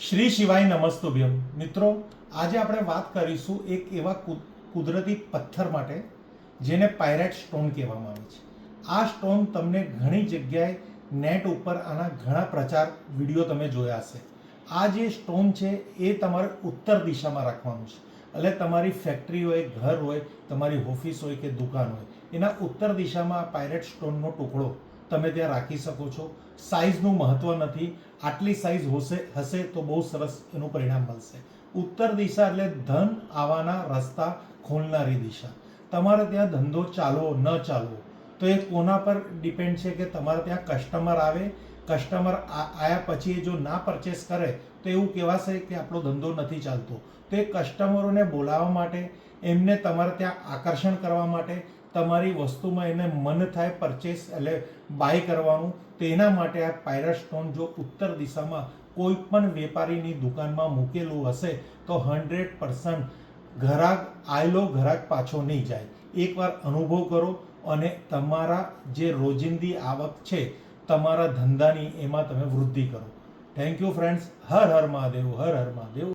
શ્રી શિવાય નમસ્તુભ્યમ. મિત્રો, આજે આપણે વાત કરીશું એક એવા કુદરતી પથ્થર માટે જેને પાયરેટ સ્ટોન કહેવામાં આવે છે. આ સ્ટોન તમને ઘણી જગ્યાએ નેટ ઉપર આના ઘણા પ્રચાર વિડીયો તમે જોયા હશે. આ જે સ્ટોન છે એ તમારે ઉત્તર દિશામાં રાખવાનું છે. એટલે તમારી ફેક્ટરી હોય, ઘર હોય, તમારી ઓફિસ હોય કે દુકાન હોય, એના ઉત્તર દિશામાં પાયરેટ સ્ટોનનો ટુકડો તમે ત્યાં રાખી શકો છો. સાઇઝનું મહત્વ નથી, આટલી સાઇઝ હશે તો બહુ સરસ એનું પરિણામ મળશે. ઉત્તર દિશા એટલે ધન આવવાના રસ્તા ખોલનારી દિશા. તમારે ત્યાં ધંધો ચાલવો ન ચાલવો તો એ કોના પર ડિપેન્ડ છે કે તમારે ત્યાં કસ્ટમર આવે, કસ્ટમર આવ્યા પછી એ જો ના પરચેસ કરે તો એવું કહેવાશે કે આપણો ધંધો નથી ચાલતો. તો એ કસ્ટમરોને બોલાવવા માટે, એમને તમારે ત્યાં આકર્ષણ કરવા માટે, તમારી વસ્તુમાં એને મન થાય પરચેસ એટલે બાય કરવાનું, તો એના માટે આ પાયરેટ સ્ટોન જો ઉત્તર દિશામાં કોઈ પણ વેપારીની દુકાનમાં મૂકેલું હશે તો 100% ગ્રાહક આવેલો ગ્રાહક પાછો નહીં જાય. એકવાર અનુભવ કરો અને તમારા જે રોજિંદી આવક છે તમારા ધંધાની, એમાં તમે વૃદ્ધિ કરો. Thank you friends. Har Har Mahadev, Har Har Mahadev.